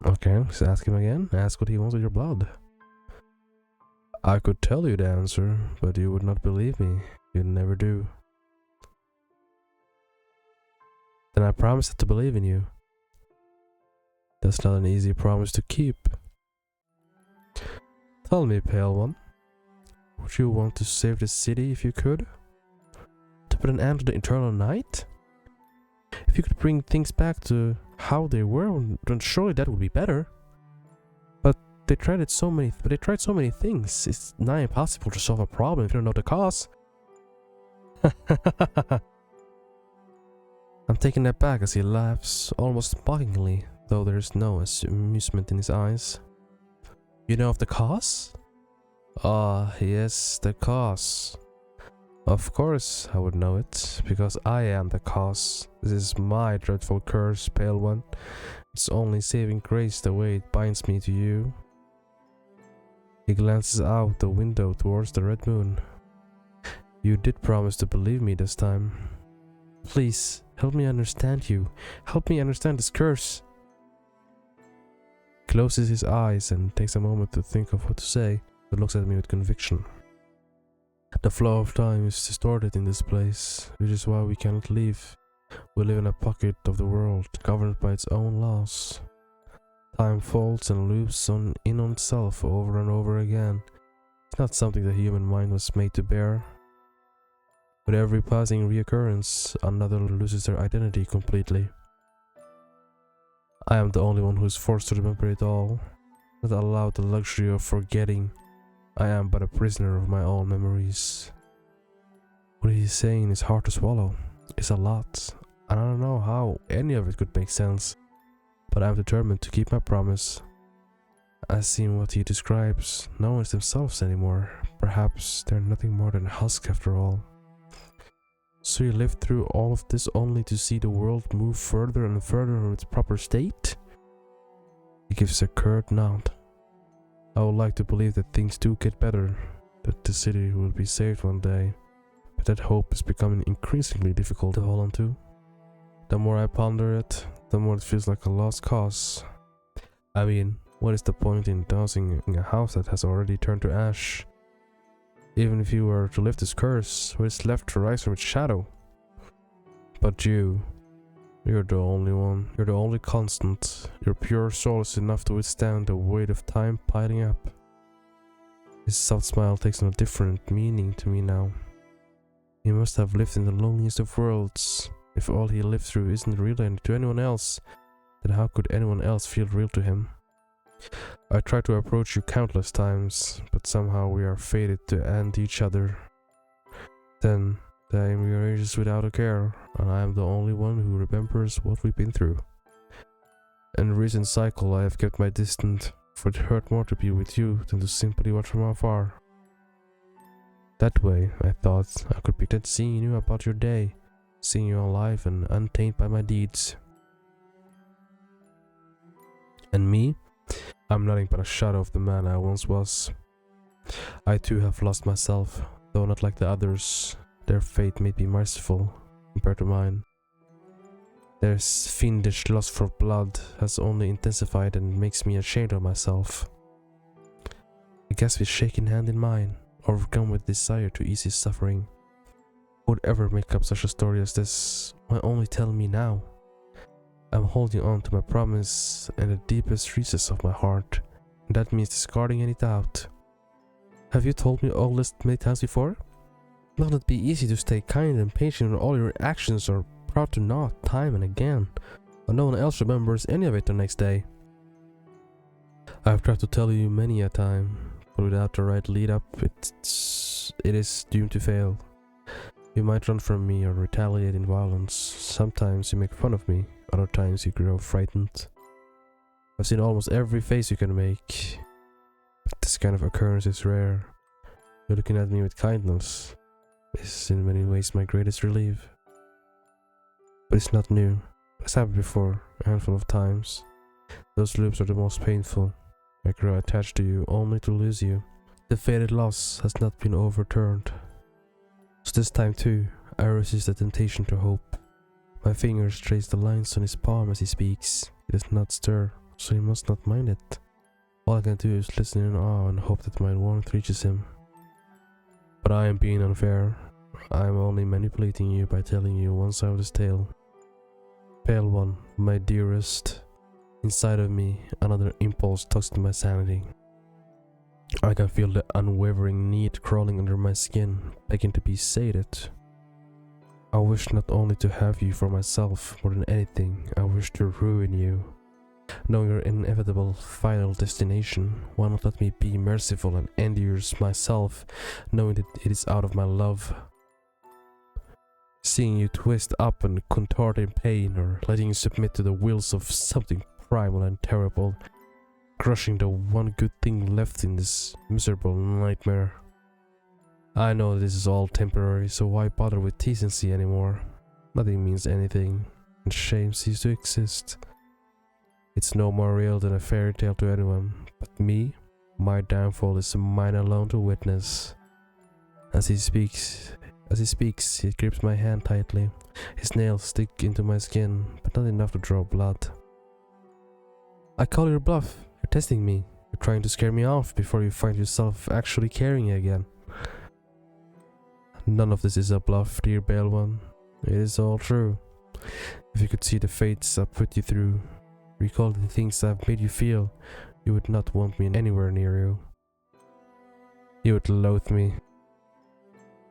Okay, let's ask him again. Ask what he wants with your blood. I could tell you the answer, but you would not believe me. You never do. Then I promise to believe in you. That's not an easy promise to keep. Tell me, Pale One. Would you want to save the city if you could? To put an end to the eternal night? If you could bring things back to how they were, then surely that would be better. But they tried so many things. It's nigh impossible to solve a problem if you don't know the cause. I'm taken aback as he laughs, almost mockingly, though there is no amusement in his eyes. You know of the cause? Ah, yes, the cause. Of course I would know it, because I am the cause. This is my dreadful curse, Pale One. It's only saving grace the way it binds me to you. He glances out the window towards the red moon. You did promise to believe me this time. Please, help me understand you. Help me understand this curse. He closes his eyes and takes a moment to think of what to say, but looks at me with conviction. The flow of time is distorted in this place, which is why we cannot leave. We live in a pocket of the world, governed by its own laws. Time folds and loops in on itself over and over again. It's not something the human mind was made to bear. With every passing reoccurrence, another loses their identity completely. I am the only one who is forced to remember it all, not allowed the luxury of forgetting. I am but a prisoner of my own memories. What he's saying is hard to swallow. It's a lot, and I don't know how any of it could make sense, but I'm determined to keep my promise. As seen what he describes, no one is themselves anymore. Perhaps they're nothing more than husk after all. So you lived through all of this only to see the world move further and further from its proper state? He gives a curt nod. I would like to believe that things do get better, that the city will be saved one day, but that hope is becoming increasingly difficult to hold on to. The more I ponder it, the more it feels like a lost cause. I mean, what is the point in dousing in a house that has already turned to ash? Even if you were to lift this curse, what is left to rise from its shadow? But you're the only one. You're the only constant. Your pure soul is enough to withstand the weight of time piling up. His soft smile takes on a different meaning to me now. He must have lived in the loneliest of worlds. If all he lived through isn't real to anyone else, then how could anyone else feel real to him? I tried to approach you countless times, but somehow we are fated to end each other. Then time erases without a care, and I am the only one who remembers what we've been through. In the recent cycle I have kept my distance, for it hurt more to be with you than to simply watch from afar. That way, I thought, I could pretend seeing you about your day, seeing you alive and untainted by my deeds. And me? I'm nothing but a shadow of the man I once was. I too have lost myself, though not like the others. Their fate may be merciful compared to mine. Their fiendish lust for blood has only intensified and makes me ashamed of myself. I guess with shaking hand in mine, overcome with desire to ease his suffering. Who would ever make up such a story as this? Why only tell me now? I'm holding on to my promise in the deepest recesses of my heart, and that means discarding any doubt. Have you told me all this many times before? Will it be easy to stay kind and patient when all your actions are brought to naught time and again, and no one else remembers any of it the next day? I have tried to tell you many a time, but without the right lead up, it is doomed to fail. You might run from me or retaliate in violence. Sometimes you make fun of me, other times you grow frightened. I've seen almost every face you can make, but this kind of occurrence is rare. You're looking at me with kindness. This is in many ways my greatest relief. But it's not new. It's happened before, a handful of times. Those loops are the most painful. I grow attached to you only to lose you. The fated loss has not been overturned. So this time too, I resist the temptation to hope. My fingers trace the lines on his palm as he speaks. He does not stir, so he must not mind it. All I can do is listen in awe and hope that my warmth reaches him. But I am being unfair. I am only manipulating you by telling you one side of this tale. Pale one, my dearest. Inside of me, another impulse tugs at my sanity. I can feel the unwavering need crawling under my skin, begging to be sated. I wish not only to have you for myself more than anything, I wish to ruin you. Knowing your inevitable final destination, why not let me be merciful and end yours myself, knowing that it is out of my love? Seeing you twist up and contort in pain, or letting you submit to the wills of something primal and terrible, crushing the one good thing left in this miserable nightmare. I know this is all temporary, so why bother with decency anymore? Nothing means anything, and shame ceases to exist. It's no more real than a fairy tale to anyone, but me, my downfall is mine alone to witness. As he speaks, he grips my hand tightly. His nails stick into my skin, but not enough to draw blood. I call your bluff. You're testing me. You're trying to scare me off before you find yourself actually caring again. None of this is a bluff, dear Pale One. It is all true. If you could see the fates I've put you through, recall the things I've made you feel, you would not want me anywhere near you. You would loathe me.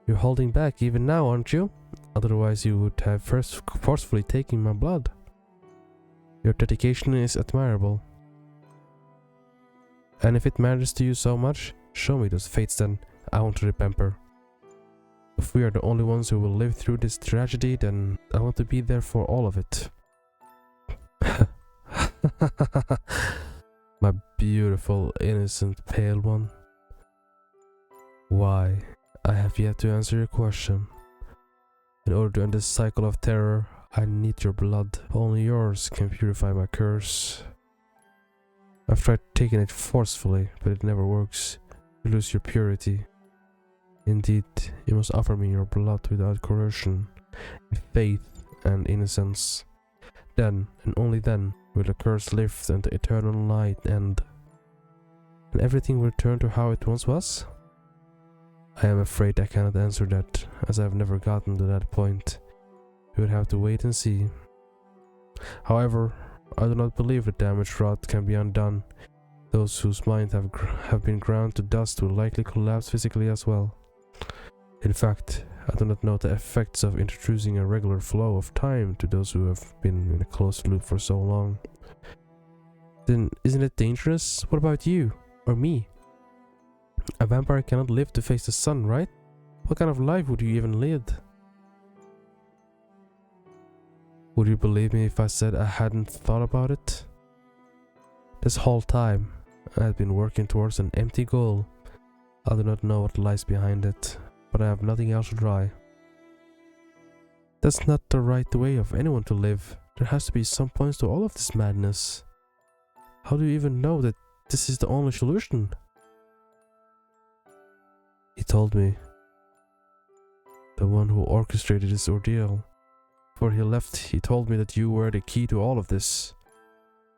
You're holding back even now, aren't you? Otherwise you would have first forcefully taken my blood. Your dedication is admirable. And if it matters to you so much, show me those fates then. I want to remember. If we are the only ones who will live through this tragedy, then I want to be there for all of it. My beautiful, innocent, Pale One. Why? I have yet to answer your question. In order to end this cycle of terror, I need your blood. Only yours can purify my curse. I've tried taking it forcefully, but it never works. You lose your purity. Indeed, you must offer me your blood without coercion, in faith and innocence. Then, and only then, will the curse lift and the eternal night end. And everything will return to how it once was? I am afraid I cannot answer that, as I have never gotten to that point. You would have to wait and see. However, I do not believe the damaged rod can be undone. Those whose minds have been ground to dust will likely collapse physically as well. In fact, I do not know the effects of introducing a regular flow of time to those who have been in a closed loop for so long. Then isn't it dangerous? What about you? Or me? A vampire cannot live to face the sun, right? What kind of life would you even lead? Would you believe me if I said I hadn't thought about it? This whole time, I had been working towards an empty goal. I do not know what lies behind it, but I have nothing else to try. That's not the right way of anyone to live. There has to be some points to all of this madness. How do you even know that this is the only solution. He told me. The one who orchestrated this ordeal. Before he left, he told me that you were the key to all of this.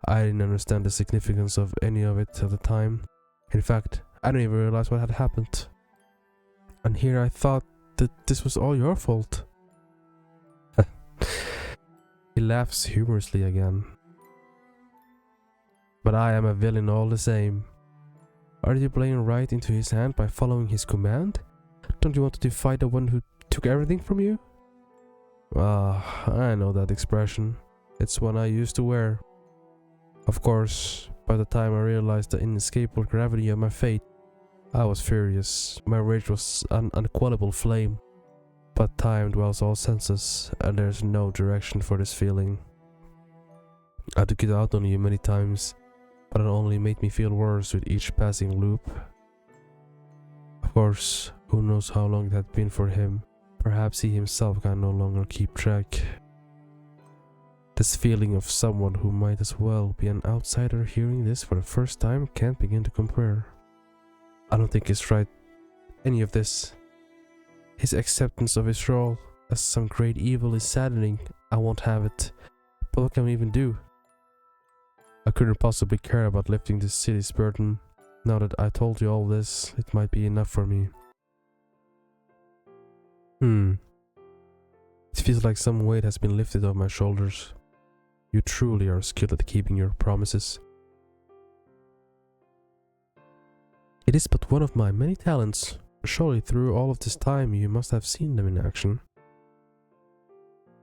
I didn't understand the significance of any of it at the time. In fact, I didn't even realize what had happened. And here I thought that this was all your fault. He laughs humorously again. But I am a villain all the same. Are you playing right into his hand by following his command? Don't you want to defy the one who took everything from you? Ah, I know that expression. It's one I used to wear. Of course, by the time I realized the inescapable gravity of my fate, I was furious. My rage was an unquenchable flame. But time dwells all senses, and there's no direction for this feeling. I took it out on you many times, but it only made me feel worse with each passing loop. Of course, who knows how long it had been for him. Perhaps he himself can no longer keep track. This feeling of someone who might as well be an outsider hearing this for the first time can't begin to compare. I don't think it's right, any of this. His acceptance of his role as some great evil is saddening. I won't have it. But what can we even do? I couldn't possibly care about lifting this city's burden. Now that I told you all this, it might be enough for me. It feels like some weight has been lifted off my shoulders. You truly are skilled at keeping your promises. It is but one of my many talents. Surely through all of this time you must have seen them in action.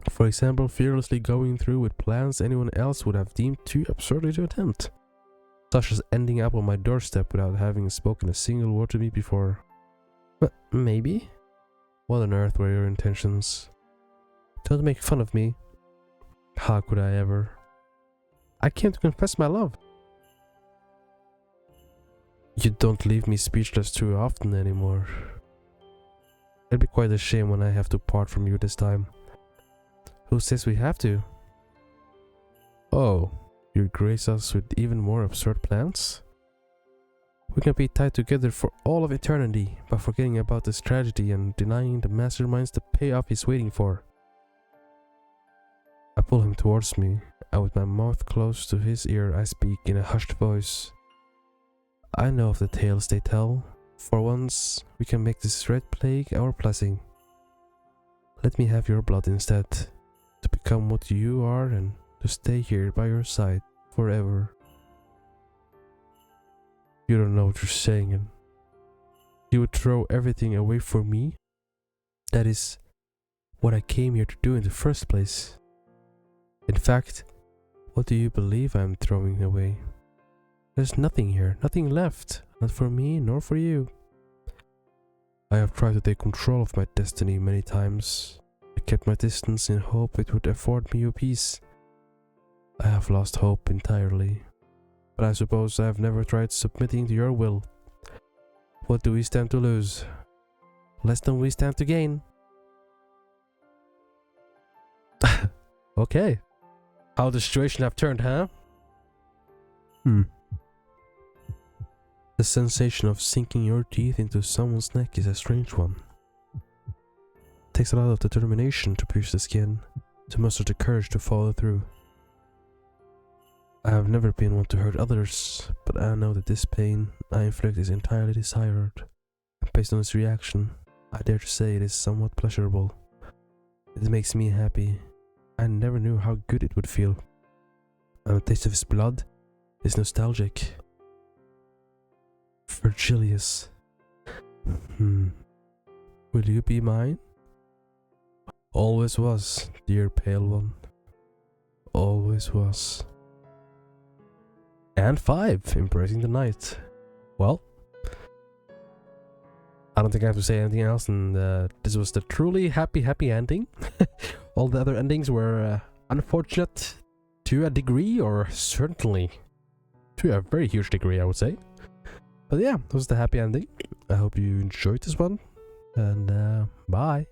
For example, fearlessly going through with plans anyone else would have deemed too absurd to attempt. Such as ending up on my doorstep without having spoken a single word to me before. But maybe? What on earth were your intentions? Don't make fun of me. How could I ever? I came to confess my love. You don't leave me speechless too often anymore. It'll be quite a shame when I have to part from you this time. Who says we have to? Oh, you grace us with even more absurd plans? We can be tied together for all of eternity by forgetting about this tragedy and denying the masterminds the payoff he's waiting for. I pull him towards me, and with my mouth close to his ear I speak in a hushed voice. I know of the tales they tell. For once, we can make this red plague our blessing. Let me have your blood instead, to become what you are and to stay here by your side forever. You don't know what you're saying, and you would throw everything away for me? That is what I came here to do in the first place. In fact, what do you believe I'm throwing away? There's nothing here, nothing left, not for me nor for you. I have tried to take control of my destiny many times. I kept my distance in hope it would afford me your peace. I have lost hope entirely, but I suppose I have never tried submitting to your will. What do we stand to lose? Less than we stand to gain. Okay. How the situation have turned, huh? The sensation of sinking your teeth into someone's neck is a strange one. It takes a lot of determination to pierce the skin, to muster the courage to follow through. I have never been one to hurt others, but I know that this pain I inflict is entirely desired. And based on its reaction, I dare to say it is somewhat pleasurable. It makes me happy. I never knew how good it would feel. And the taste of his blood is nostalgic. Virgilius. Will you be mine? Always was, dear pale one. Always was. And 5, embracing the night. Well, I don't think I have to say anything else, and this was the truly happy ending. All the other endings were unfortunate to a degree, or certainly to a very huge degree, I would say. But yeah, that was the happy ending. I hope you enjoyed this one, and bye.